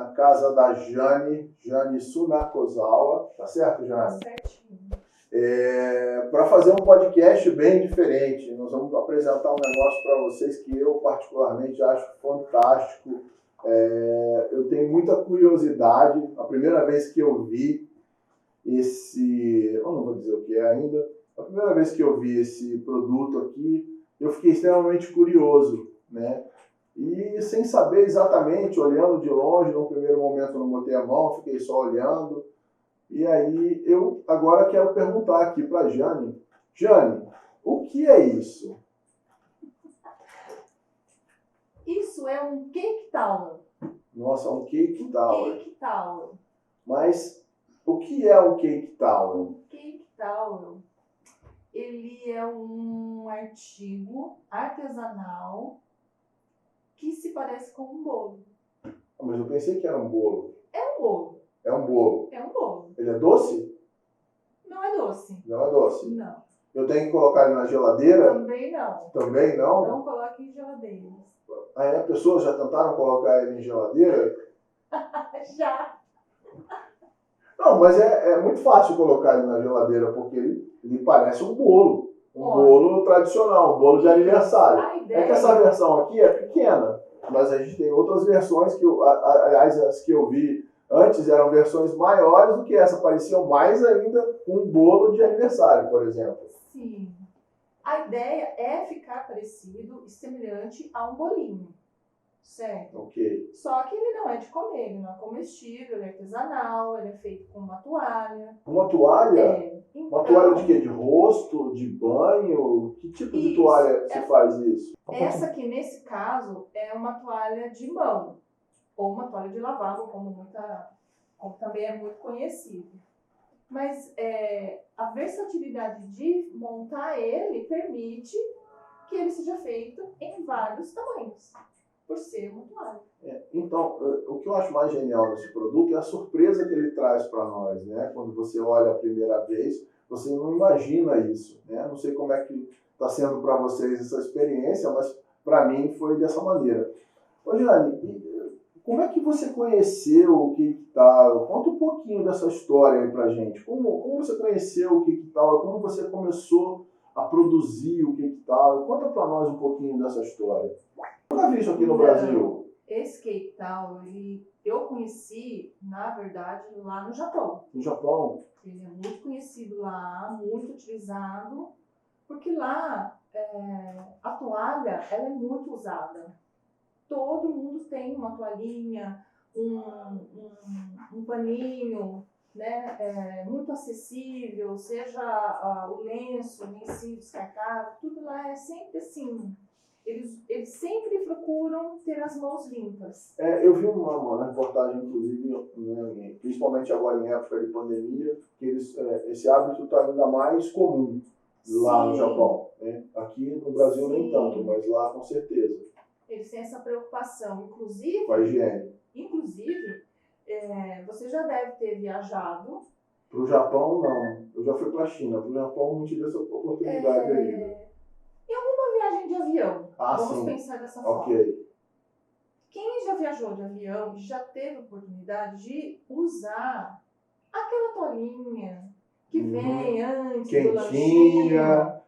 na casa da Jane Sunakozawa, tá certo, Tá Jane? certinho. Para fazer um podcast bem diferente. Nós vamos apresentar um negócio para vocês que eu particularmente acho fantástico. Eu tenho muita curiosidade. A primeira vez que eu vi eu não vou dizer o que é ainda, a primeira vez que eu vi esse produto aqui, eu fiquei extremamente curioso, né? E sem saber exatamente, olhando de longe, no primeiro momento eu não botei a mão, fiquei só olhando. E aí eu agora quero perguntar aqui para a Jane. Jane, o que é isso? Isso é um cake tower. Nossa, um cake tower. Cake tower. Mas o que é um cake tower? Cake tower, ele é um artigo artesanal que se parece com um bolo. Mas eu pensei que era um bolo. É um bolo. É um bolo. É um bolo. Ele é doce? Não é doce. Não é doce. Não. Eu tenho que colocar ele na geladeira? Também não. Também não? Não coloque em geladeiras. Aí as pessoas já tentaram colocar ele em geladeira? Já. Não, mas é muito fácil colocar ele na geladeira, porque ele parece um bolo. Bolo tradicional, um bolo de aniversário. A É que essa versão aqui é pequena, mas a gente tem outras versões que, aliás, as que eu vi antes eram versões maiores do que essa, pareciam mais ainda com um bolo de aniversário, por exemplo. Sim. A ideia é ficar parecido e semelhante a um bolinho, certo? Ok. Só que ele não é de comer, ele não é comestível, ele é artesanal, ele é feito com uma toalha. Uma toalha? Então, Uma toalha de quê? De rosto? De banho? Que tipo de Isso. toalha se faz isso? Essa aqui, nesse caso, é uma toalha de mão, ou uma toalha de lavabo, como também é muito conhecido. Mas a versatilidade de montar ele permite que ele seja feito em vários tamanhos, por ser uma toalha. Então, o que eu acho mais genial nesse produto é a surpresa que ele traz para nós, né? Quando você olha a primeira vez, você não imagina isso, né? Não sei como é que está sendo para vocês essa experiência, mas para mim foi dessa maneira. Ô, Jane, como é que você conheceu o Cake Tower? Conta um pouquinho dessa história aí pra gente. Como você conheceu o Cake Tower? Como você começou a produzir o Cake Tower? Conta para nós um pouquinho dessa história. Nunca vi isso aqui no Brasil. Esse Cake Tower, eu conheci, na verdade, lá no Japão. No Japão? Ele é muito conhecido lá, muito utilizado, porque lá a toalha ela é muito usada. Todo mundo tem uma toalhinha, um paninho, né, muito acessível, seja o lenço, o lencinho descartável, tudo lá é sempre assim. Eles sempre procuram ter as mãos limpas. Eu vi uma reportagem, inclusive, né, principalmente agora em época de pandemia, que esse hábito está ainda mais comum lá Sim. no Japão. Né? Aqui no Brasil nem Sim. tanto, mas lá com certeza. Eles têm essa preocupação, inclusive. Com a higiene. Inclusive, você já deve ter viajado. Para o Japão, não. Eu já fui para a China. Para o Japão, não tive essa oportunidade ainda. Em alguma viagem de avião. Vamos sim. pensar dessa forma. Ok. Quem já viajou de avião já teve oportunidade de usar aquela toalhinha que vem antes Quentinha, do lanchinho,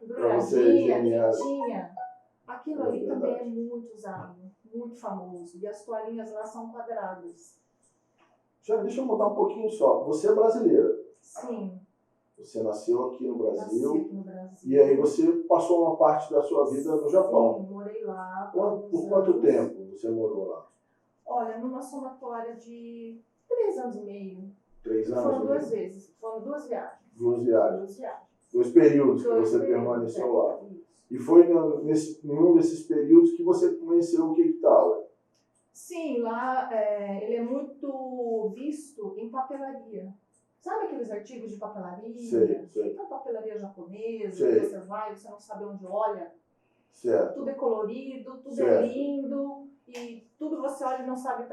pra você higienizar. quentinha. Aquilo ali verdade. também é muito usado, muito famoso. E as toalhinhas lá são quadradas. Já deixa eu mudar um pouquinho só. Você é brasileira. Sim. Você nasceu aqui no Brasil. Nasci aqui no Brasil. E aí você passou uma parte da sua vida no Japão. Sim, morei lá. Por quanto tempo você morou lá? Olha, numa somatória de 3 anos e meio. 3 anos? Foram 2 vezes. Foram 2 viagens. 2 viagens. 2 viagens. 2 períodos que 2 você períodos, permaneceu lá. Isso. E foi nenhum desses períodos que você conheceu o Cake Tower? Sim, lá ele é muito visto em papelaria. Sabe aqueles artigos de papelaria? Sei. Então, papelaria japonesa, Sei. você vai, você não sabe onde olha. Certo. Tudo é colorido, tudo Certo. é lindo, e tudo você olha e não sabe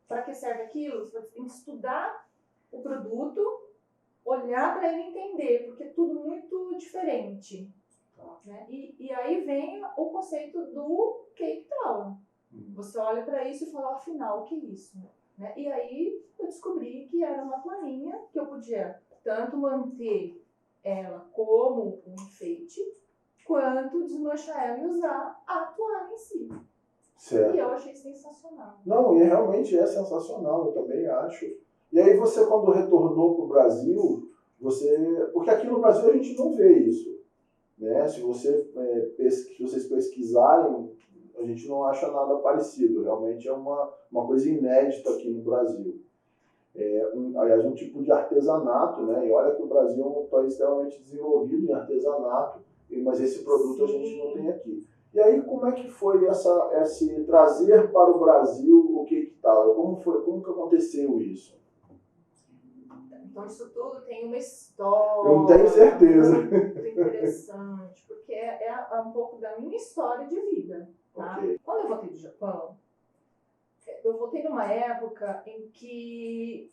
para que serve aquilo. Você tem que estudar o produto, olhar para ele entender, porque é tudo muito diferente. Né? E aí vem o conceito do Cake Tower. Você olha para isso e fala, afinal, o que é isso? né? E aí eu descobri que era uma toalhinha que eu podia tanto manter ela como um enfeite, quanto desmanchar ela e usar a toalha em si. Certo. E eu achei sensacional. Não, e realmente é sensacional, eu também acho. E aí você, quando retornou para o Brasil, porque aqui no Brasil a gente não vê isso, né? Se vocês pesquisarem, a gente não acha nada parecido. Realmente é uma coisa inédita aqui no Brasil. Aliás, um tipo de artesanato, né? E olha que o Brasil é um país extremamente desenvolvido em artesanato, mas esse produto a gente não tem aqui. E aí, como é que foi esse trazer para o Brasil o que tal? Como que aconteceu isso? Então, isso tudo tem uma história. Eu não tenho certeza. Muito interessante, porque é um pouco da minha história de vida. Tá? Okay. Quando eu voltei do Japão, eu voltei numa época em que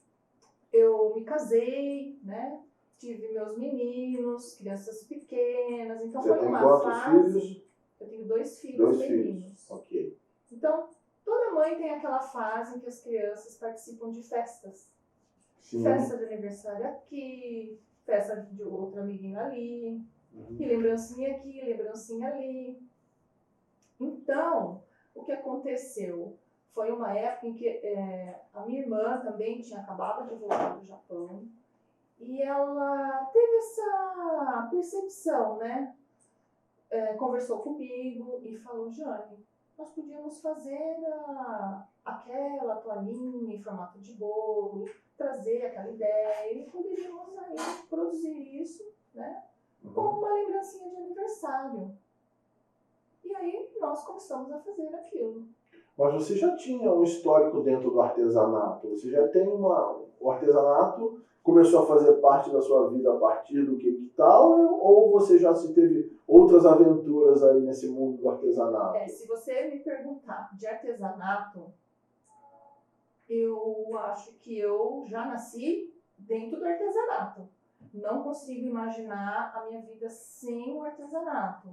eu me casei, né? Tive meus meninos, crianças pequenas. Então, Você foi tem uma quantos fase. filhos? Eu tenho 2 filhos Dois meninos. filhos. Ok. Então, toda mãe tem aquela fase em que as crianças participam de festas. Sim. Festa de aniversário aqui, festa de outro amiguinho ali, e lembrancinha aqui, lembrancinha ali. Então, o que aconteceu? Foi uma época em que a minha irmã também tinha acabado de voltar do Japão, e ela teve essa percepção, né? Conversou comigo e falou: Jane, nós podíamos fazer aquela toalhinha em formato de bolo, trazer aquela ideia e poderíamos aí produzir isso, né, como uma lembrancinha de aniversário. E aí nós começamos a fazer aquilo. Mas você já tinha um histórico dentro do artesanato? Você já tem o artesanato começou a fazer parte da sua vida a partir do que tal? Ou você já teve outras aventuras aí nesse mundo do artesanato? Se você me perguntar de artesanato, eu acho que eu já nasci dentro do artesanato. Não consigo imaginar a minha vida sem o artesanato.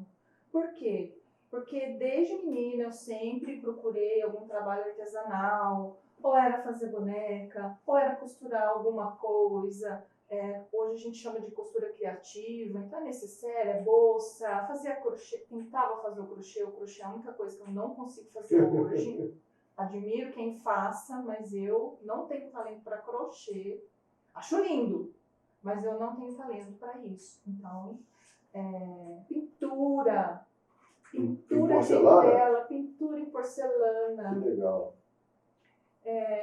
Por quê? Porque desde menina eu sempre procurei algum trabalho artesanal, ou era fazer boneca, ou era costurar alguma coisa. Hoje a gente chama de costura criativa, então é necessário, é bolsa, fazia crochê, tentava fazer o crochê é a única coisa que eu não consigo fazer hoje. Admiro quem faça, mas eu não tenho talento para crochê. Acho lindo, mas eu não tenho talento para isso. Então, pintura Em porcelana? tela, pintura em porcelana. Que legal.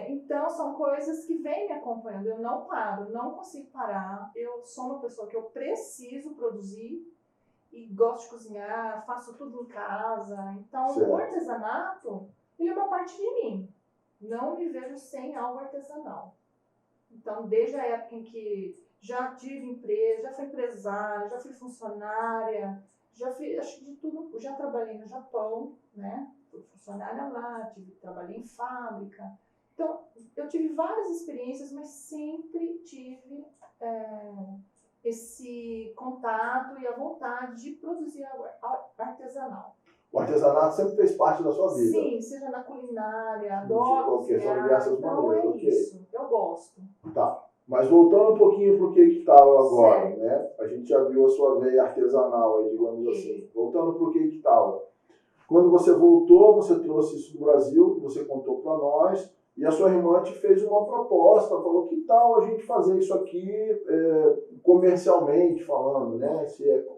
Então, são coisas que vêm me acompanhando. Eu não paro, não consigo parar. Eu sou uma pessoa que eu preciso produzir e gosto de cozinhar, faço tudo em casa. Então, certo. O artesanato, ele é uma parte de mim. Não me vejo sem algo artesanal. Então, desde a época em que já tive empresa, já fui empresária, já fui funcionária, já fiz, acho que de tudo, já trabalhei no Japão, né? Fui funcionária lá, trabalhei em fábrica. Então, eu tive várias experiências, mas sempre tive esse contato e a vontade de produzir algo artesanal. O artesanato sempre fez parte da sua vida? Sim, seja na culinária, adoro cozinhar. São diversas maneiras, isso, eu gosto. Tá. Mas voltando um pouquinho para o que tal agora, certo. né? A gente já viu a sua veia artesanal aí, digamos assim. Voltando para o que tal. Quando você voltou, você trouxe isso do Brasil, que você contou para nós, e a sua irmã te fez uma proposta, falou: que tal a gente fazer isso aqui comercialmente falando, né?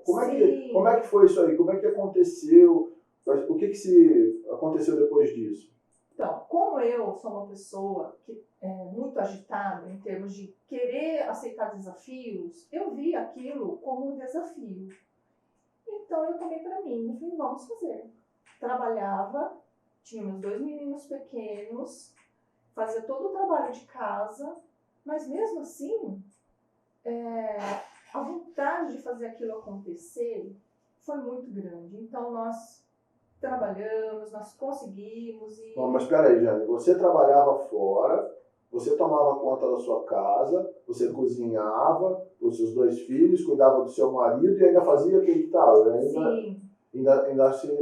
Como é que foi isso aí? Como é que aconteceu? O que aconteceu depois disso? Então, como eu sou uma pessoa que é muito agitada em termos de querer aceitar desafios, eu vi aquilo como um desafio. Então, eu tomei para mim e falei: vamos fazer. Trabalhava, tinha meus 2 meninos pequenos, fazia todo o trabalho de casa, mas mesmo assim, a vontade de fazer aquilo acontecer foi muito grande. Então, nós trabalhamos, nós conseguimos. Não, mas espera aí, Jane, você trabalhava fora, você tomava conta da sua casa, você cozinhava os seus 2 filhos, cuidava do seu marido e ainda fazia aquele tal. Sim.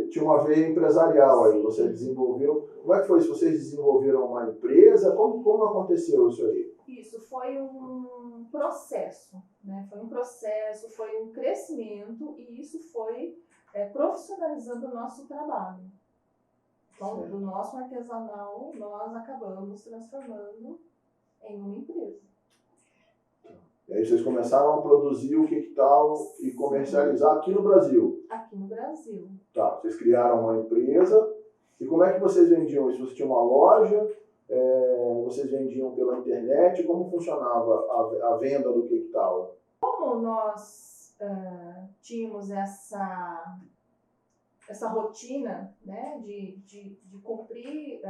tinha uma veia empresarial aí, Sim. você desenvolveu. Como é que foi isso? Vocês desenvolveram uma empresa? Como aconteceu isso aí? Isso foi um processo, né? Foi um processo, foi um crescimento e isso foi profissionalizando o nosso trabalho. Então, Certo. do nosso artesanal, nós acabamos transformando em uma empresa. E aí vocês começaram a produzir o Quequtal e comercializar aqui no Brasil? Aqui no Brasil. Tá, vocês criaram uma empresa. E como é que vocês vendiam isso? Você tinha uma loja? Vocês vendiam pela internet? Como funcionava a venda do Quequtal? Como nós tínhamos essa rotina, né, de cumprir,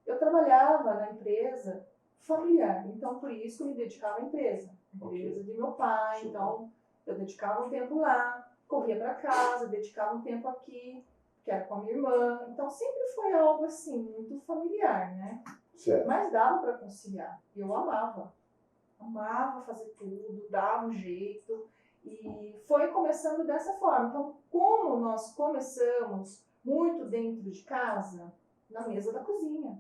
eu trabalhava na empresa familiar, então por isso me dedicava à empresa de meu pai, então eu dedicava um tempo lá, corria para casa, dedicava um tempo aqui, que era com a minha irmã, então sempre foi algo assim, muito familiar, né? Certo. Mas dava para conciliar, e eu amava fazer tudo, dava um jeito, e foi começando dessa forma. Então, como nós começamos muito dentro de casa, na mesa da cozinha.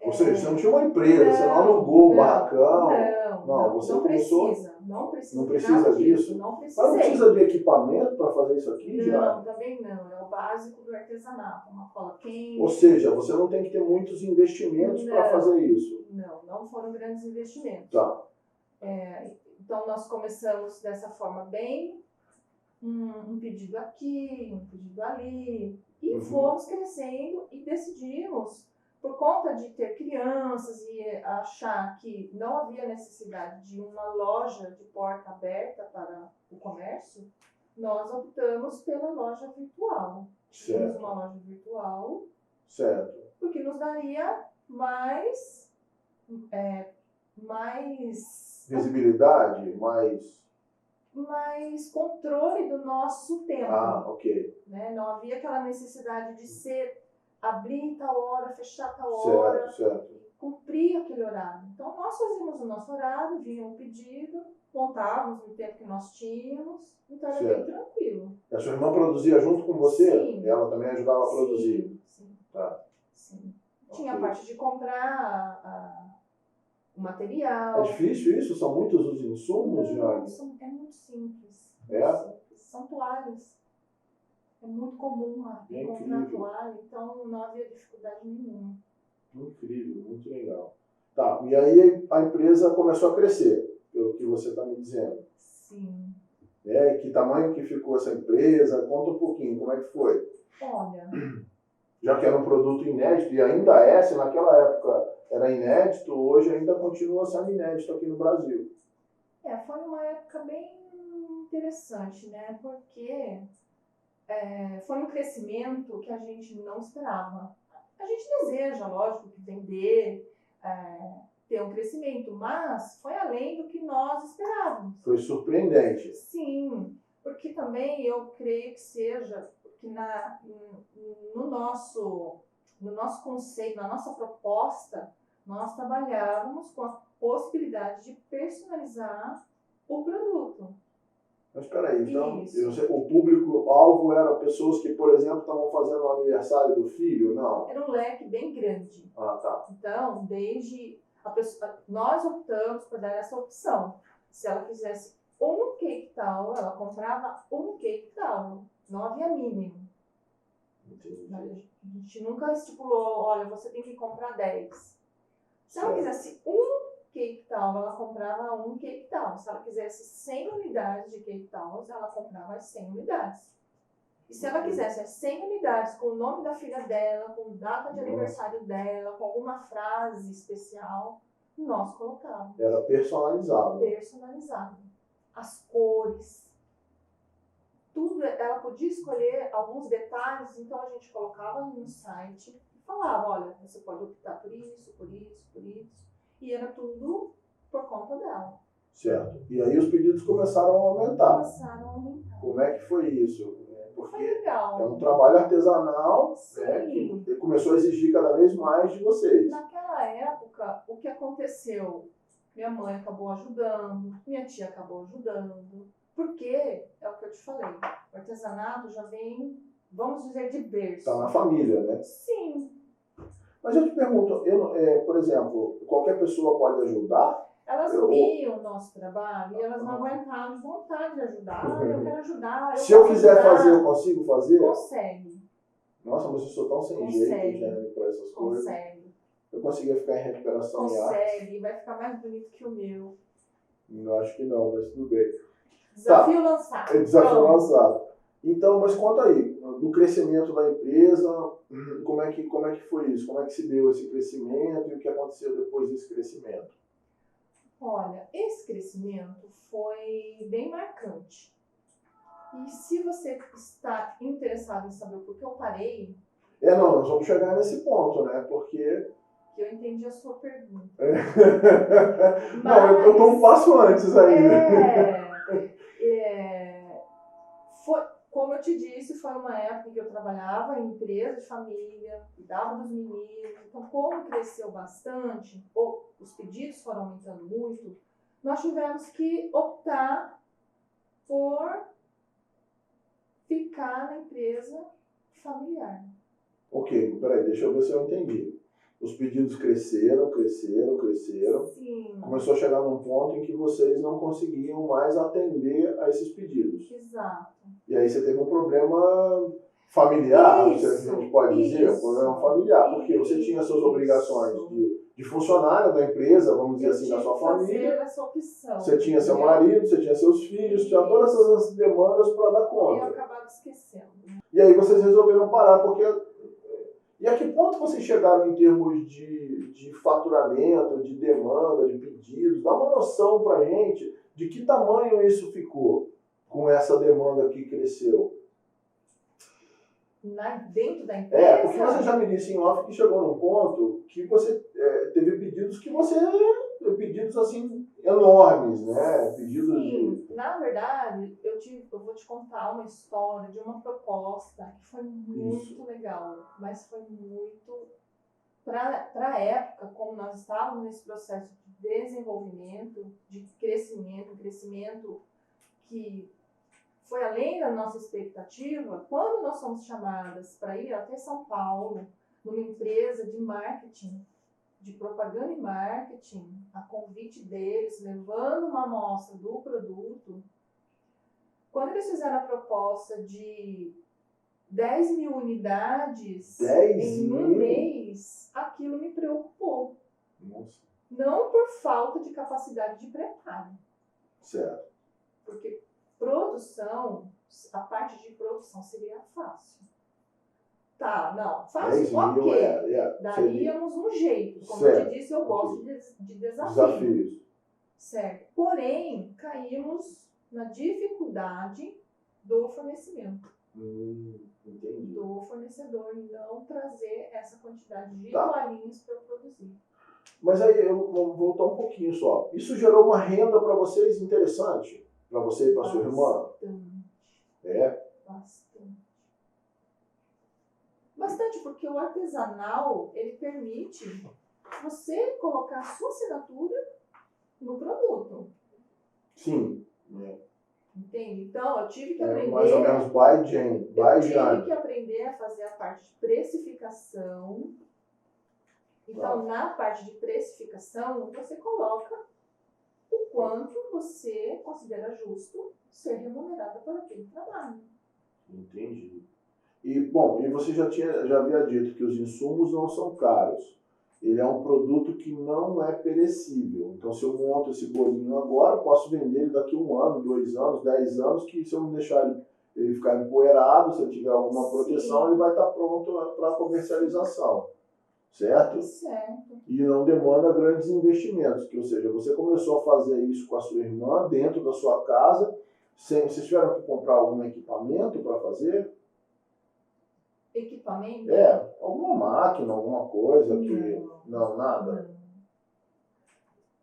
Ou seja, você não tinha uma empresa, você não alugou um barracão. Você começou. Não precisa. Não precisa disso? Não Mas não precisa de equipamento para fazer isso aqui, já? Não, também não. É o básico do artesanato. Uma cola quente. Ou seja, você não tem que ter muitos investimentos para fazer isso. Não foram grandes investimentos. Tá. Então, nós começamos dessa forma bem, um pedido aqui, um pedido ali, e fomos crescendo e decidimos, por conta de ter crianças e achar que não havia necessidade de uma loja de porta aberta para o comércio, nós optamos pela loja virtual. Tínhamos uma loja virtual, certo, porque nos daria mais visibilidade, mais controle do nosso tempo. Ok. Né? Não havia aquela necessidade de abrir tal hora, fechar tal hora, certo. Cumprir aquele horário. Então, nós fazíamos o nosso horário, vinha um pedido, montávamos no tempo que nós tínhamos, então era bem tranquilo. E a sua irmã produzia junto com você? Sim. Ela também ajudava a produzir? Sim. Tá. Sim. Tinha a parte de comprar o material. É difícil isso? São muitos os insumos, Jane? É muito simples. É? São toalhas. É muito comum comprar toalha, então não havia dificuldade nenhuma. Incrível, muito legal. Tá, e aí a empresa começou a crescer, pelo que você está me dizendo. Sim. Que tamanho que ficou essa empresa? Conta um pouquinho, como é que foi? Olha... Já que era um produto inédito, e ainda se naquela época era inédito, hoje ainda continua sendo inédito aqui no Brasil. Foi uma época bem interessante, né? Porque foi um crescimento que a gente não esperava. A gente deseja, lógico, que vender, ter um crescimento, mas foi além do que nós esperávamos. Foi surpreendente. Sim, porque também eu creio que seja que no nosso conceito, na nossa proposta, nós trabalhávamos com a possibilidade de personalizar o produto. Mas espera aí, então o público-alvo era pessoas que, por exemplo, estavam fazendo o aniversário do filho, não? Era um leque bem grande. Tá. Então, nós optamos por dar essa opção. Se ela quisesse um Quequtal, ela comprava um Quequtal. Não havia mínimo. Entendi. A gente nunca estipulou, olha, você tem que comprar 10. Se ela quisesse um Quequtal, ela comprava um Quequtal. Se ela quisesse 100 unidades de Quequtal, ela comprava as 100 unidades. E se ela quisesse as 100 unidades com o nome da filha dela, com data de aniversário dela, com alguma frase especial, nós colocávamos. Era personalizado. Personalizado. As cores. Tudo, ela podia escolher alguns detalhes, então a gente colocava no site e falava, olha, você pode optar por isso, por isso, por isso. E era tudo por conta dela. Certo. E aí os pedidos começaram a aumentar. Como é que foi isso? Porque foi legal. É um trabalho artesanal, né, que começou a exigir cada vez mais de vocês. Naquela época, o que aconteceu? Minha mãe acabou ajudando, minha tia acabou ajudando. Porque, é o que eu te falei, o artesanato já vem, vamos dizer, de berço. Está na família, né? Sim. Mas eu te pergunto, por exemplo, qualquer pessoa pode ajudar? Elas viam o nosso trabalho e elas não aguentavam vontade de ajudar. Eu quero ajudar. Se eu quiser fazer, eu consigo fazer? Consegue. Nossa, mas eu sou tão sem jeito, Jane, para essas coisas. Consegue. Eu conseguia ficar em recuperação em arte? Consegue. Vai ficar mais bonito que o meu. Eu acho que não, mas tudo bem. Desafio lançado. É desafio lançado. Então, mas conta aí, do crescimento da empresa, como é que foi isso? Como é que se deu esse crescimento e o que aconteceu depois desse crescimento? Olha, esse crescimento foi bem marcante. E se você está interessado em saber por que eu parei... Não, nós vamos chegar nesse ponto, né? Porque... Que eu entendi a sua pergunta. Mas, não, eu estou um passo antes ainda. Foi, como eu te disse, foi uma época em que eu trabalhava em empresa de família, cuidava dos meninos. Então, como cresceu bastante, os pedidos foram aumentando muito, nós tivemos que optar por ficar na empresa familiar. Ok, peraí, deixa eu ver se eu entendi. Os pedidos cresceram. Sim. Começou a chegar num ponto em que vocês não conseguiam mais atender a esses pedidos. Exato. E aí você teve um problema familiar, isso, se a gente pode dizer, um problema familiar, porque você tinha suas obrigações de funcionária da empresa, vamos dizer assim, da sua família. Essa opção, você tinha seu marido, você tinha seus filhos, tinha todas essas demandas para dar conta. E eu acabava esquecendo. E aí vocês resolveram parar, porque... E a que ponto vocês chegaram em termos de faturamento, de demanda, de pedidos? Dá uma noção pra gente de que tamanho isso ficou com essa demanda que cresceu. Dentro da empresa? Porque você já me disse em off que chegou num ponto que você teve pedidos que você... Pedidos assim enormes, né? Pedidos Sim, na verdade, eu vou te contar uma história de uma proposta que foi muito legal, mas foi muito... Para a época, como nós estávamos nesse processo de desenvolvimento, de crescimento, um crescimento que foi além da nossa expectativa, quando nós fomos chamadas para ir até São Paulo, numa empresa de marketing, de propaganda e marketing, a convite deles, levando uma amostra do produto, quando eles fizeram a proposta de 10 mil unidades em um mês, aquilo me preocupou. Nossa. Não por falta de capacidade de preparo. Certo. Porque produção, a parte de produção seria fácil. Tá, não, fácil, ok. Daríamos um jeito. Como eu te disse, eu gosto de desafios. Certo. Porém, caímos na dificuldade do fornecimento. Entendi. Do fornecedor não trazer essa quantidade de toalhinhas para eu produzir. Mas aí, eu vou voltar um pouquinho só. Isso gerou uma renda para vocês interessante? Para você e para sua irmã? Bastante, porque o artesanal, ele permite você colocar a sua assinatura no produto. Sim. Entende? Então, eu tive que aprender... Mais ou menos by Jane. Eu tive que aprender a fazer a parte de precificação. Então, na parte de precificação, você coloca o quanto você considera justo ser remunerada por aquele trabalho. Entendi. E você já havia dito que os insumos não são caros. Ele é um produto que não é perecível. Então, se eu monto esse bolinho agora, eu posso vender ele daqui 1 ano, 2 anos, 10 anos, que se eu não deixar ele ficar empoeirado, se eu tiver alguma proteção, ele vai estar pronto para comercialização. Certo? Certo. E não demanda grandes investimentos. Ou seja, você começou a fazer isso com a sua irmã, dentro da sua casa. Vocês tiveram que comprar algum equipamento para fazer? Equipamento? Alguma máquina, alguma coisa que... Não, nada? Não.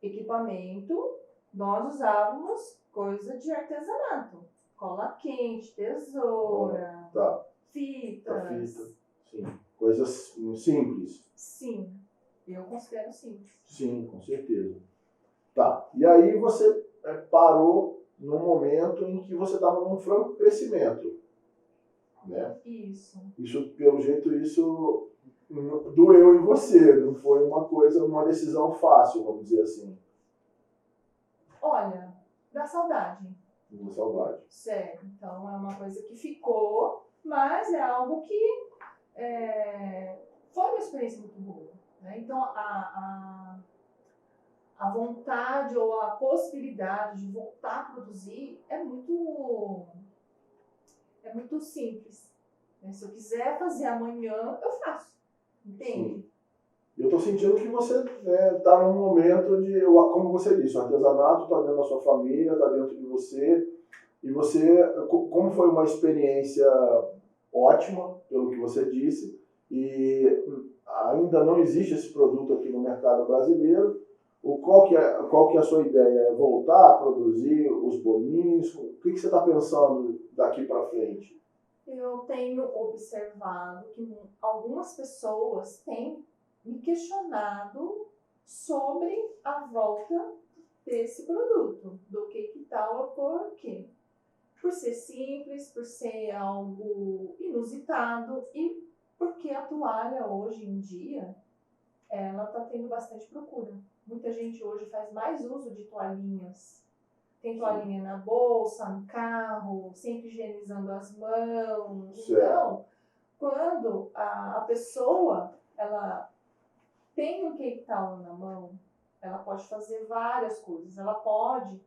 Equipamento, nós usávamos coisa de artesanato. Cola quente, tesoura, fitas. Sim. Coisas simples. Sim, eu considero simples. Sim, com certeza. Tá, e aí você parou no momento em que você estava num franco crescimento. né? Isso. Isso, pelo jeito, isso doeu em você, não foi uma decisão fácil, vamos dizer assim. Olha, dá saudade. Uma saudade. Certo. Então é uma coisa que ficou, mas é algo que foi uma experiência muito boa. Né? Então a vontade ou a possibilidade de voltar a produzir é muito simples. Né? Se eu quiser fazer amanhã, eu faço. Entende? Sim. Eu estou sentindo que você está num momento de, como você disse, o artesanato está dentro da sua família, está dentro de você. E você, como foi uma experiência ótima, pelo que você disse, e ainda não existe esse produto aqui no mercado brasileiro, qual que é a sua ideia? É voltar a produzir os bolinhos? O que você está pensando daqui para frente? Eu tenho observado que algumas pessoas têm me questionado sobre a volta desse produto, do que tal ou por quê. Por ser simples, por ser algo inusitado e porque a toalha hoje em dia, ela está tendo bastante procura. Muita gente hoje faz mais uso de toalhinhas. Tem toalhinha na bolsa, no carro, sempre higienizando as mãos. Certo. Então, quando a pessoa ela tem um cake towel na mão, ela pode fazer várias coisas. Ela pode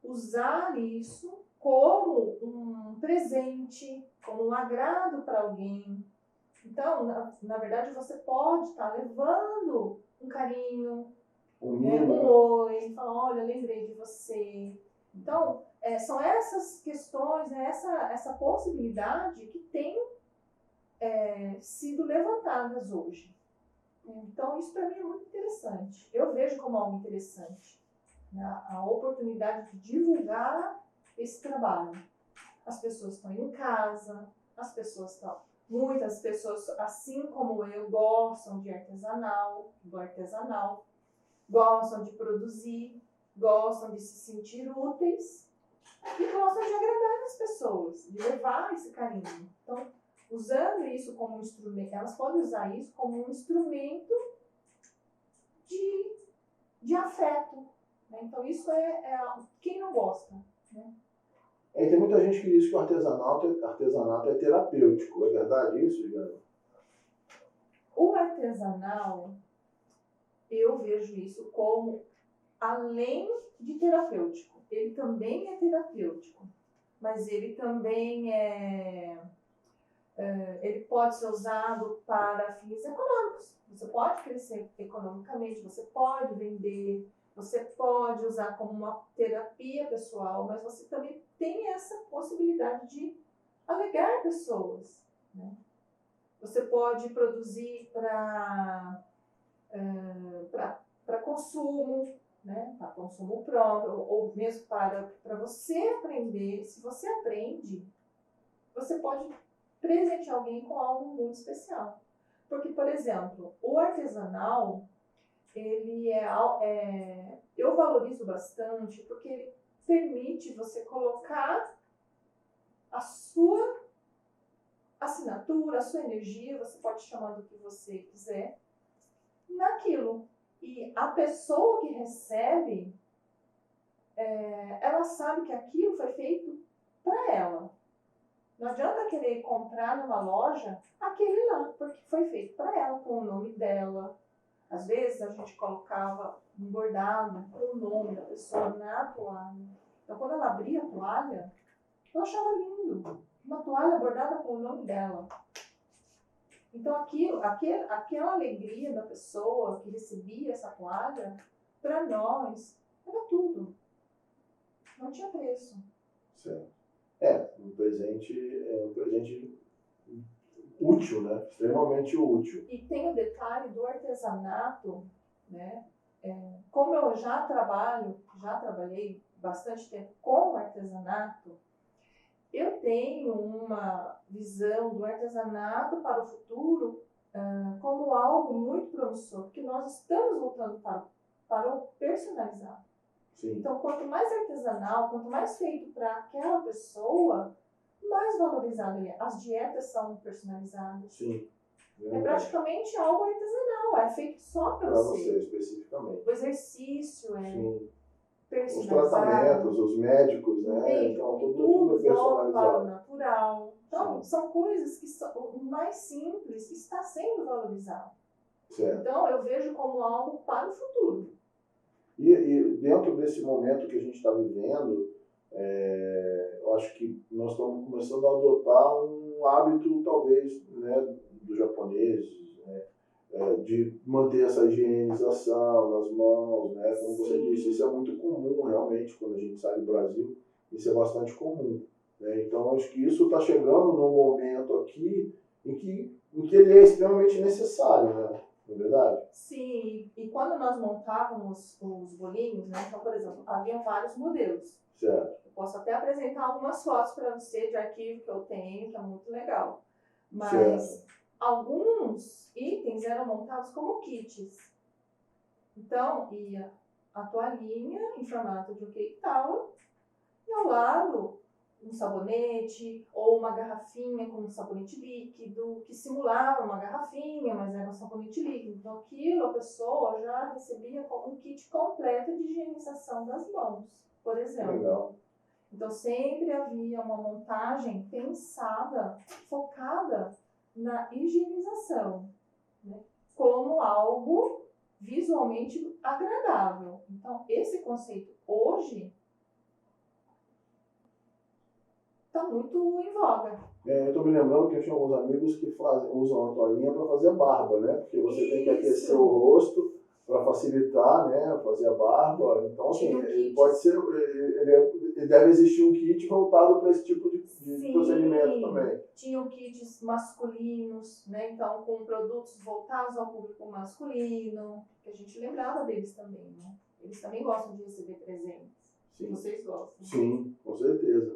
usar isso como um presente, como um agrado para alguém. Então, na verdade, você pode estar levando um carinho, um oi, falar, olha, lembrei de você. Então, são essas questões, essa possibilidade que tem sido levantadas hoje. Então, isso para mim é muito interessante. Eu vejo como algo interessante, né? A oportunidade de divulgar esse trabalho. As pessoas estão em casa, muitas pessoas, assim como eu, gostam do artesanal, gostam de produzir, gostam de se sentir úteis e gostam de agradar as pessoas, de levar esse carinho. Então, usando isso como um instrumento, elas podem usar isso como um instrumento de afeto. Né? Então, isso quem não gosta. Né? Tem muita gente que diz que o artesanato é terapêutico. É verdade isso, Diana? O artesanal, eu vejo isso como, além de terapêutico, ele também é terapêutico, mas ele também ele pode ser usado para fins econômicos. Você pode crescer economicamente, você pode vender, você pode usar como uma terapia pessoal, mas você também tem essa possibilidade de alegar pessoas. Né? Você pode produzir para consumo, né? Para consumo próprio, ou mesmo para você aprender. Se você aprende, você pode presentear alguém com algo muito especial. Porque, por exemplo, o artesanal, eu valorizo bastante porque ele permite você colocar a sua assinatura, a sua energia, você pode chamar do que você quiser, naquilo. E a pessoa que recebe, ela sabe que aquilo foi feito para ela. Não adianta querer comprar numa loja aquele lá, porque foi feito para ela, com o nome dela. Às vezes a gente colocava um bordado com o nome da pessoa na toalha. Então, quando ela abria a toalha, ela achava lindo. Uma toalha bordada com o nome dela. Então, aquela alegria da pessoa que recebia essa toalha, para nós, era tudo. Não tinha preço. Certo. Um presente útil, né? Extremamente útil. E tem o detalhe do artesanato, né? Como eu já trabalhei bastante tempo com artesanato, eu tenho uma visão do artesanato para o futuro como algo muito promissor, porque nós estamos voltando para o personalizado. Sim. Então, quanto mais artesanal, quanto mais feito para aquela pessoa, mais valorizado ele é. As dietas são personalizadas. Sim. É praticamente algo artesanal, é feito só para você. Especificamente. O exercício é Sim. Os personalizado. tratamentos, os médicos, né? Entende? Então, Tudo é volta para o personalizado. natural. Então, Sim. são coisas que são, o mais simples está sendo valorizado. Certo. Então, eu vejo como algo para o futuro. E dentro desse momento que a gente está vivendo, eu acho que nós estamos começando a adotar um hábito, talvez, né, dos japoneses, né, de manter essa higienização nas mãos, né, como você Sim. disse, isso é muito comum realmente quando a gente sai do Brasil, isso é bastante comum, né? Então acho que isso está chegando num momento aqui em que ele é extremamente necessário, né? Não é verdade? Sim, e quando nós montávamos os bolinhos, né, então, por exemplo, haviam vários modelos. Certo. Eu posso até apresentar algumas fotos para você de arquivo que eu tenho, que é muito legal. Mas Certo. alguns itens eram montados como kits. Então, ia a toalhinha em formato de um cake tower e ao lado um sabonete ou uma garrafinha com um sabonete líquido que simulava uma garrafinha, mas era um sabonete líquido. Então, aquilo a pessoa já recebia como um kit completo de higienização das mãos, por exemplo. Legal. Então, sempre havia uma montagem pensada, focada na higienização, né? Como algo visualmente agradável. Então, esse conceito hoje está muito em voga. Eu estou me lembrando que eu tinha alguns amigos que usam a toalhinha para fazer a barba, né? Porque você tem que aquecer o rosto para facilitar, né? Fazer a barba. Então, assim, pode ser, ele deve existir um kit voltado para esse tipo de procedimento também. Tinham kits masculinos, né? Então, com produtos voltados ao público masculino, que a gente lembrava deles também, né? Eles também gostam de receber presentes. Sim. Vocês gostam? Sim, com certeza.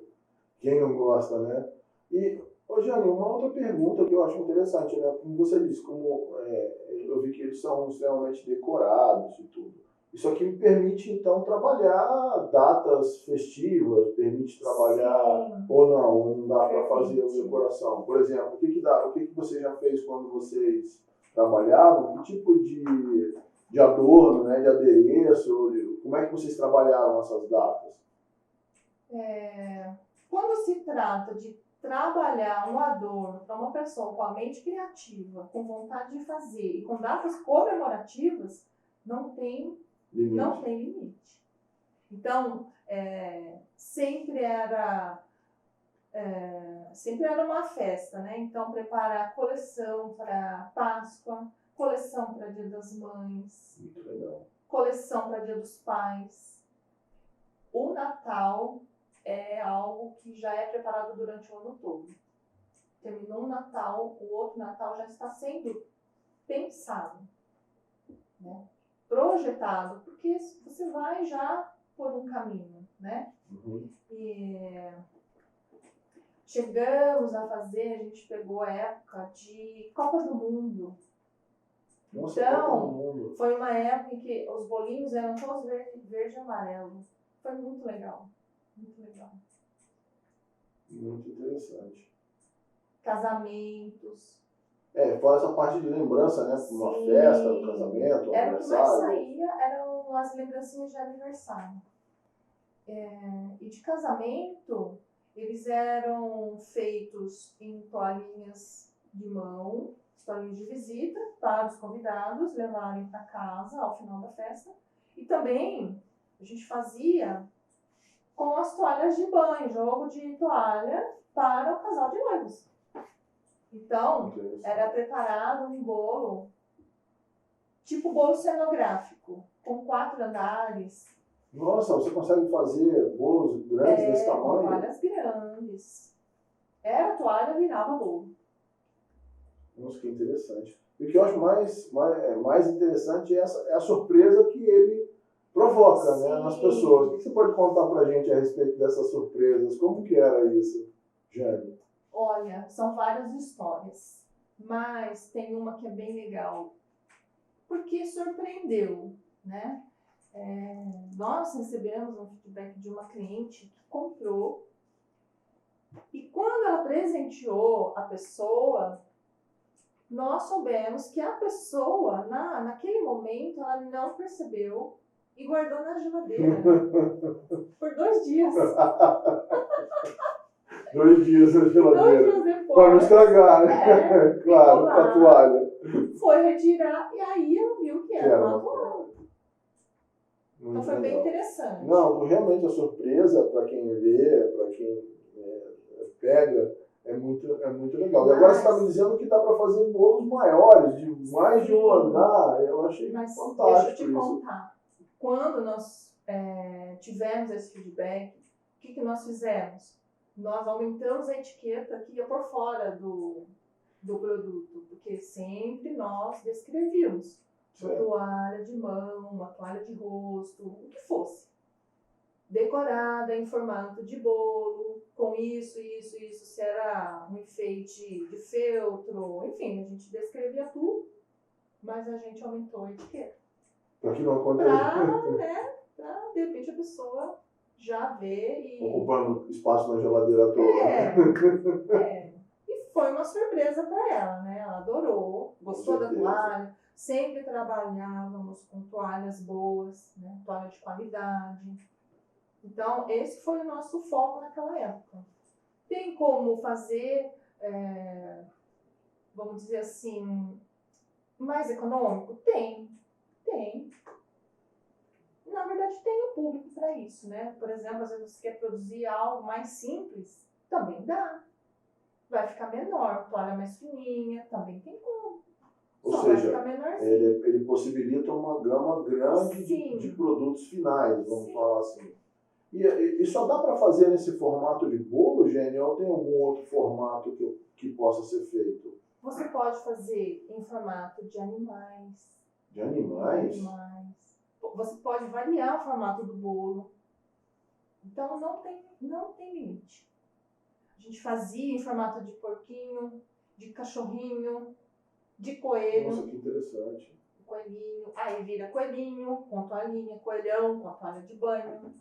Quem não gosta, né? E, Jane, uma outra pergunta que eu acho interessante, né? Como você disse, eu vi que eles são extremamente decorados e tudo. Isso aqui me permite, então, trabalhar datas festivas, permite trabalhar. Sim. Ou não dá para fazer a decoração. Por exemplo, o que você já fez quando vocês trabalhavam? Que tipo de adorno, né? De adereço? Como é que vocês trabalhavam essas datas? Quando se trata de trabalhar um adorno para uma pessoa com a mente criativa, com vontade de fazer e com datas comemorativas, não tem limite. Então, sempre era uma festa, né? Então, preparar coleção para Páscoa, coleção para Dia das Mães, muito legal, coleção para Dia dos Pais. O Natal é algo que já é preparado durante o ano todo. Terminou um Natal, o outro Natal já está sendo pensado, né? Projetado, porque você vai já por um caminho, né? Uhum. E chegamos a fazer, a gente pegou a época de Copa do Mundo. Nossa, então, Copa do Mundo. Foi uma época em que os bolinhos eram todos verde e amarelo. Foi muito legal. Muito legal. Muito interessante. Casamentos. Fora essa parte de lembrança, né? Uma festa, um casamento, um Era aniversário. o que mais saía, eram as lembrancinhas de aniversário. E de casamento, eles eram feitos em toalhinhas de mão, toalhinhas de visita, para os convidados levarem para casa ao final da festa. E também a gente fazia com as toalhas de banho, jogo de toalha para o casal de noivos. Então, era preparado um bolo, tipo bolo cenográfico, com 4 andares. Nossa, você consegue fazer bolos grandes desse tamanho? Com toalhas grandes. Era toalha, virava bolo. Nossa, que interessante. E o que eu acho mais interessante é a surpresa que ele provoca, né, nas pessoas. O que você pode contar pra gente a respeito dessas surpresas? Como que era isso, Jane? Olha, são várias histórias, mas tem uma que é bem legal, porque surpreendeu, né? Nós recebemos um feedback de uma cliente que comprou, e quando presenteou a pessoa, nós soubemos que a pessoa, naquele momento, ela não percebeu e guardou na geladeira por 2 dias. 2 dias na 2 geladeira. dias depois. Para não estragar, né? Claro, com a toalha. Foi retirar e aí ela viu que era uma toalha. Então foi bem interessante. Não, realmente a surpresa para quem vê, para quem pega, é muito legal. E agora você está me dizendo que dá para fazer bolos maiores, de mais de um andar. Eu achei fantástico. Deixa eu te contar. Quando nós tivemos esse feedback, o que nós fizemos? Nós aumentamos a etiqueta que ia por fora do produto, porque sempre nós descrevíamos uma toalha de mão, uma toalha de rosto, o que fosse. Decorada em formato de bolo, com isso, se era um enfeite de feltro, enfim, a gente descrevia tudo, mas a gente aumentou a etiqueta. Para que não aconteça. Pra de repente a pessoa já vê e... Ocupando espaço na geladeira toda. E foi uma surpresa para ela, né? Ela adorou, gostou da toalha. Sempre trabalhávamos com toalhas boas, né? Toalha de qualidade. Então, esse foi o nosso foco naquela época. Tem como fazer, vamos dizer assim, mais econômico? Tem. Na verdade, tem o público para isso, né? Por exemplo, às vezes você quer produzir algo mais simples, também dá. Vai ficar menor, toalha mais fininha, também tem como. Ou só seja, vai ficar menorzinho. ele possibilita uma gama grande de produtos finais, vamos falar assim. E só dá para fazer nesse formato de bolo, Gênia, ou tem algum outro formato que possa ser feito? Você pode fazer em formato de animais. De animais? Você pode variar o formato do bolo. Então não tem limite. A gente fazia em formato de porquinho, de cachorrinho, de coelho. Nossa, que interessante. Coelhinho. Aí vira coelhinho com toalhinha, coelhão com a toalha de banho.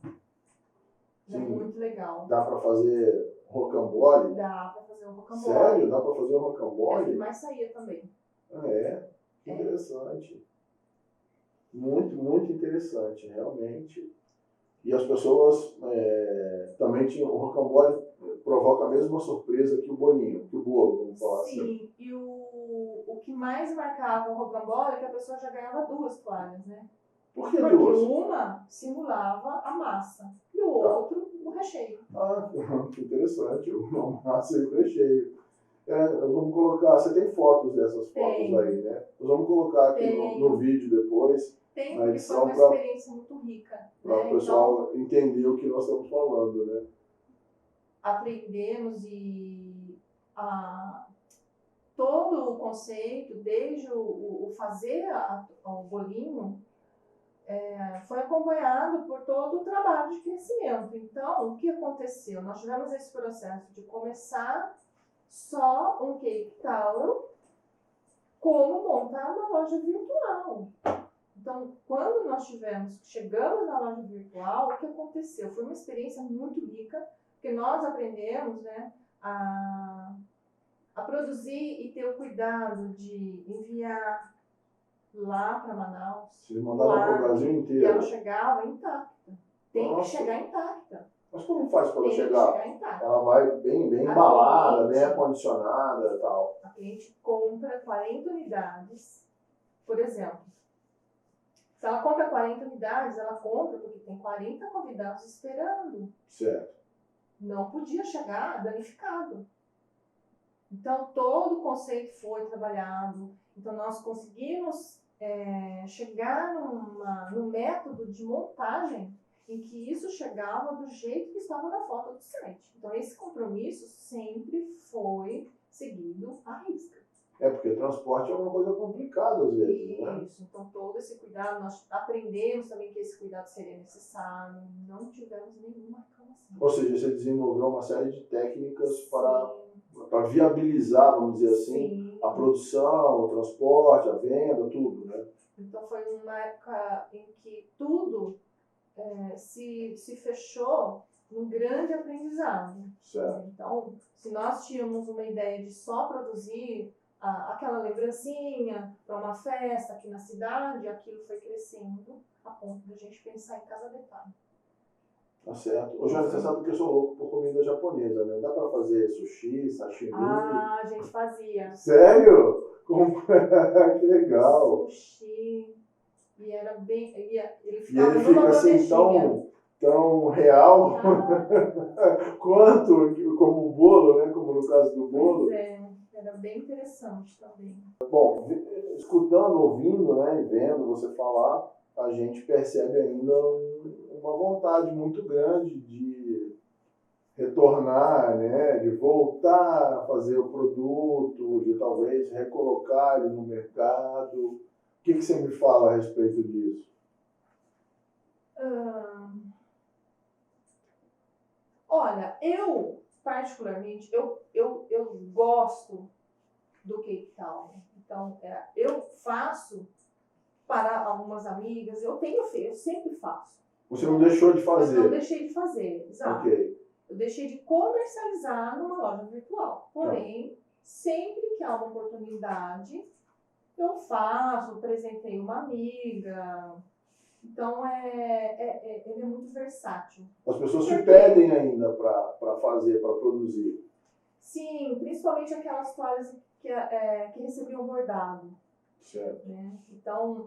É muito legal. Dá para fazer rocambole? Dá para fazer um rocambole. Sério? Dá para fazer um rocambole? É o que mais saía também. Que interessante. Muito, muito interessante, realmente. E as pessoas também tinham... O rocambole provoca a mesma surpresa que o bolinho, que o bolo, vamos falar assim. Sim, e o que mais marcava o rocambole é que a pessoa já ganhava 2 toalhas, né? Por que Porque 2? uma simulava a massa e o outro o recheio. Que interessante, uma massa e o recheio. Vamos colocar, você tem fotos dessas fotos aí, né? Nós vamos colocar aqui no vídeo depois. Tem, porque foi uma experiência muito rica. Para o pessoal entender o que nós estamos falando, né? Aprendemos todo o conceito, desde o fazer o bolinho, foi acompanhado por todo o trabalho de crescimento. Então, o que aconteceu? Nós tivemos esse processo de começar só um cake tower, como montar uma loja virtual. Então, quando nós chegamos na loja virtual, o que aconteceu? Foi uma experiência muito rica, porque nós aprendemos, né, a produzir e ter o cuidado de enviar lá para Manaus. Vocês mandaram para o Brasil inteiro? E ela chegava intacta. Tem que chegar intacta. Mas como faz para ela chegar? Tem que chegar intacta. Ela vai bem embalada, bem acondicionada e tal. A cliente compra 40 unidades, por exemplo. Se ela compra 40 unidades, ela compra porque tem 40 convidados esperando. Certo. Não podia chegar danificado. Então, todo o conceito foi trabalhado. Então, nós conseguimos chegar num método de montagem em que isso chegava do jeito que estava na foto do site. Então, esse compromisso sempre foi seguido à risca. Porque transporte é uma coisa complicada às vezes, né? Isso, então todo esse cuidado, nós aprendemos também que esse cuidado seria necessário, não tivemos nenhuma reclamação. Ou seja, você desenvolveu uma série de técnicas para viabilizar, vamos dizer assim, a produção, o transporte, a venda, tudo, né? Então foi uma época em que tudo se fechou num grande aprendizado. Certo. Então, Se nós tínhamos uma ideia de só produzir aquela lembrancinha para uma festa aqui na cidade, aquilo foi crescendo a ponto de a gente pensar em cada detalhe. Tá certo. Ô, Jane, você sabe que eu sou louco por comida japonesa, né? Dá pra fazer sushi, sashimi? Ah, a gente fazia. Sério? Que legal. Sushi. E era bem... Ele E ficava ele numa fica assim bandejinha. tão real Ah, quanto como o bolo, né? Como no caso do bolo. pois é, era bem interessante também. Bom, escutando, ouvindo, né, e vendo você falar, a gente percebe ainda uma vontade muito grande de retornar, né, de voltar a fazer o produto, de talvez recolocar ele no mercado. O que você me fala a respeito disso? Olha, eu, particularmente, eu gosto do Cape Town. Então, eu faço para algumas amigas, eu tenho feito, eu sempre faço. Você não deixou de Eu fazer? não deixei de fazer, exato. Ok. Eu deixei de comercializar numa loja virtual. Porém, sempre que há uma oportunidade, eu faço, presentei uma amiga. Então, ele é muito versátil. As pessoas te pedem ainda para fazer, para produzir. Sim, principalmente aquelas toalhas que recebiam bordado. Certo. Né? Então,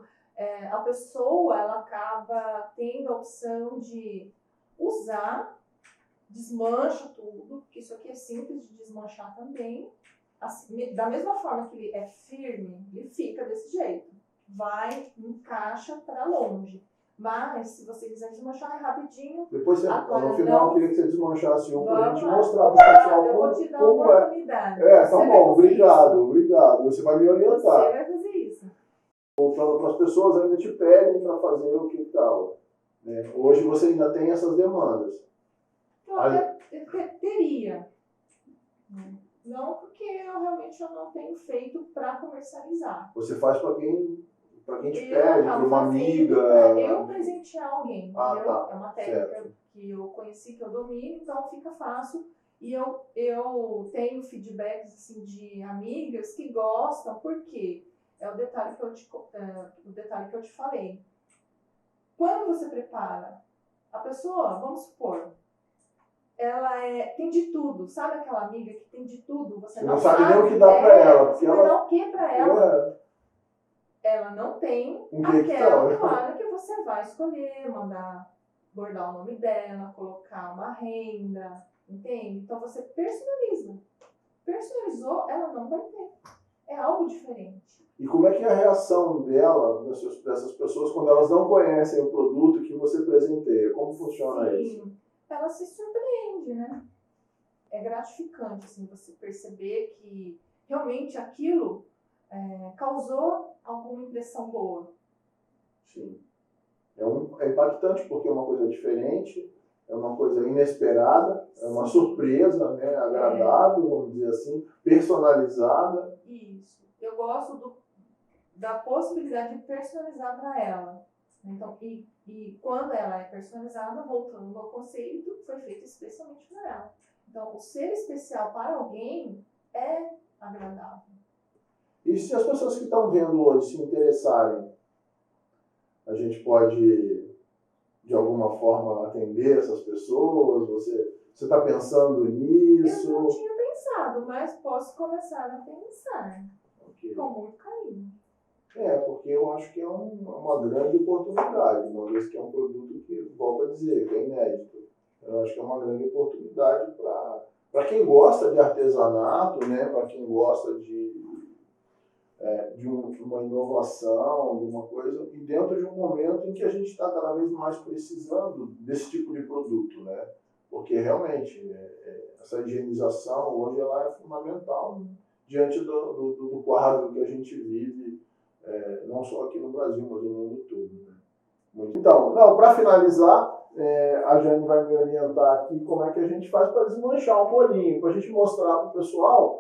a pessoa ela acaba tendo a opção de usar, desmancha tudo, porque isso aqui é simples de desmanchar também. Assim, da mesma forma que ele é firme, ele fica desse jeito. Vai, encaixa para longe. Mas, se você quiser desmanchar, é rapidinho. Depois, no final, não, eu queria que você desmanchasse um para a gente lá. mostrar para o pessoal Eu vou te dar como uma é. oportunidade. Tá Você vai bom, fazer obrigado. Você vai me isso. orientar. Você vai fazer isso. Voltando para as pessoas, ainda te pedem para fazer o que tal. Né? Hoje você ainda tem essas demandas. Eu até teria. Não porque eu realmente não tenho feito para comercializar. Você faz para quem te Eu pede, para acabo uma fazendo amiga. pra eu presentear alguém. Ah, Entendeu? tá. É uma técnica Certo. que eu conheci, que eu domino, então fica fácil. E eu tenho feedbacks assim, de amigas que gostam, porque é o detalhe que eu te falei. Quando você prepara, a pessoa, vamos supor, ela tem de tudo. Sabe aquela amiga que tem de tudo? Você não sabe nem o que dá para ela. Você vai dar o que para ela? É. Ela não tem Um aquela toalha que você vai escolher, mandar bordar o nome dela, colocar uma renda, entende? Então você personaliza. Personalizou, ela não vai ter. É algo diferente. E como é que é a reação dela, dessas pessoas, quando elas não conhecem o produto que você presenteia? Como funciona isso? Ela se surpreende, né? É gratificante, assim, você perceber que realmente aquilo causou alguma impressão boa. Sim. É impactante porque é uma coisa diferente, é uma coisa inesperada, é uma surpresa, né, agradável, vamos dizer assim, personalizada. Isso. Eu gosto da possibilidade de personalizar para ela. Então, e quando ela é personalizada, voltando ao conceito, foi feito especialmente para ela. Então, o ser especial para alguém é agradável. E se as pessoas que estão vendo hoje se interessarem, a gente pode, de alguma forma, atender essas pessoas? Você está pensando nisso? Eu não tinha pensado, mas posso começar a pensar. Okay. Com muito carinho. Porque eu acho que é uma grande oportunidade, uma vez que é um produto que, volto a dizer, que é inédito. Eu acho que é uma grande oportunidade para quem gosta de artesanato, né? Para quem gosta de uma inovação, de uma coisa, e dentro de um momento em que a gente está cada vez mais precisando desse tipo de produto, né? Porque realmente essa higienização hoje ela é fundamental diante do quadro que a gente vive, não só aqui no Brasil, mas no mundo todo. Né? Então, para finalizar, a Jane vai me orientar aqui como é que a gente faz para desmanchar um bolinho, para a gente mostrar para o pessoal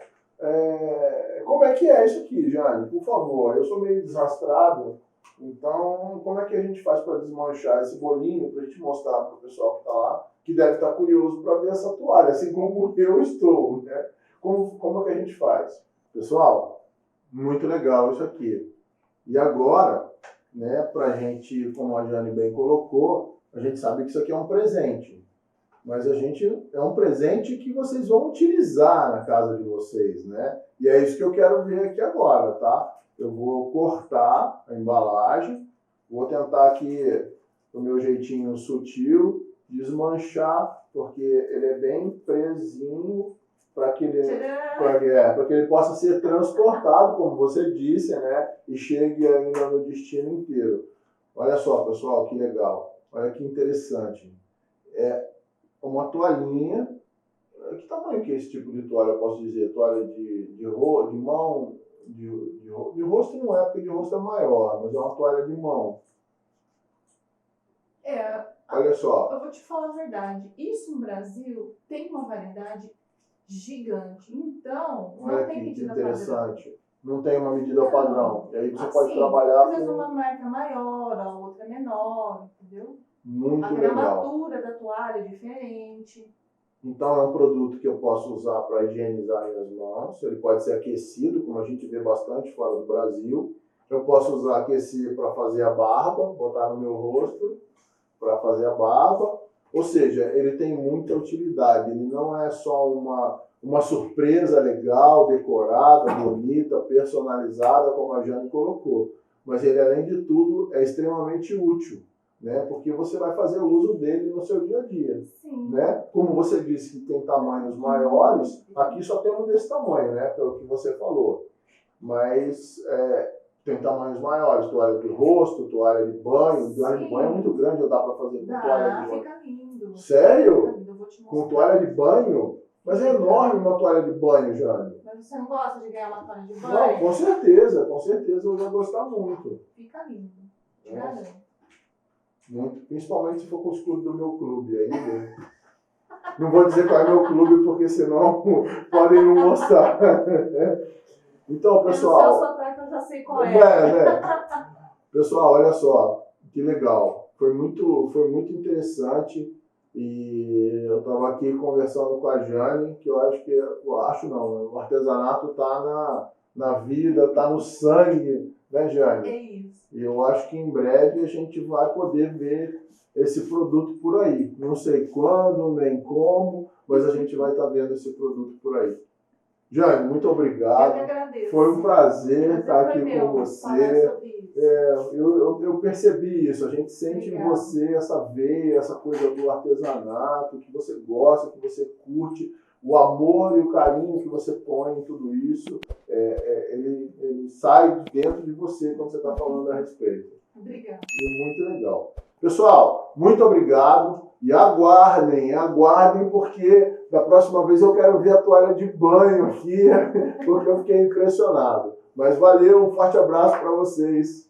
como é que é isso aqui, Jane, por favor. Eu sou meio desastrado, então como é que a gente faz para desmanchar esse bolinho, para a gente mostrar para o pessoal que está lá, que deve estar curioso para ver essa toalha, assim como eu estou, né? Como é que a gente faz? Pessoal, muito legal isso aqui. E agora, né, para a gente, como a Jane bem colocou, a gente sabe que isso aqui é um presente. Mas é um presente que vocês vão utilizar na casa de vocês, né? E é isso que eu quero ver aqui agora, tá? Eu vou cortar a embalagem, vou tentar aqui, do meu jeitinho sutil, desmanchar, porque ele é bem presinho para que ele possa ser transportado, como você disse, né? E chegue ainda no destino inteiro. Olha só, pessoal, que legal. Olha que interessante. É uma toalhinha. Que tamanho que é esse tipo de toalha, eu posso dizer? Toalha de mão, de rosto não é, porque de rosto é maior, mas é uma toalha de mão. Olha só. Eu vou te falar a verdade. Isso no Brasil tem uma variedade gigante. Então, olha não tem aqui, medida que interessante. padrão. Não tem uma medida padrão. E aí você assim, pode trabalhar às vezes com... uma marca maior, a outra é menor, entendeu? Muito a legal. gramatura da toalha é diferente. Então é um produto que eu posso usar para higienizar minhas mãos. Ele pode ser aquecido, como a gente vê bastante fora do Brasil. Eu posso usar aquecido para fazer a barba, botar no meu rosto para fazer a barba. Ou seja, ele tem muita utilidade. Ele não é só uma surpresa legal, decorada, bonita, personalizada, como a Jane colocou. Mas ele, além de tudo, é extremamente útil, né? Porque você vai fazer uso dele no seu dia a dia. Sim. Né? Como você disse que tem tamanhos maiores, aqui só tem um desse tamanho, né? Pelo que você falou. Mas tem tamanhos maiores, toalha de rosto, toalha de banho. Toalha de banho é muito grande, dá para fazer com toalha de banho. Fica lindo. Sério? Fica lindo, eu vou te mostrar. Com toalha de banho? Mas é enorme uma toalha de banho, Jane. Mas você não gosta de ganhar uma toalha de banho? Não, com certeza eu ia gostar muito. Fica lindo, te garanto. Muito, principalmente se for com o escudo do meu clube. Aí, não vou dizer qual é meu clube, porque senão podem não mostrar. Então, pessoal... Pelo seu sotaque eu já sei qual é. Né? Pessoal, olha só, que legal. Foi muito interessante. E eu estava aqui conversando com a Jane, que o artesanato está na vida, está no sangue, né, Jane? É isso. E eu acho que em breve a gente vai poder ver esse produto por aí. Não sei quando, nem como, mas a gente vai estar vendo esse produto por aí. Jane, muito obrigado. Eu que agradeço. Foi um prazer estar aqui com você. Eu percebi isso. A gente sente em você essa veia, essa coisa do artesanato, que você gosta, que você curte. O amor e o carinho que você põe em tudo isso, ele sai de dentro de você quando você está falando a respeito. Obrigada. E muito legal. Pessoal, muito obrigado. E aguardem, porque da próxima vez eu quero ver a toalha de banho aqui, porque eu fiquei impressionado. Mas valeu, um forte abraço para vocês.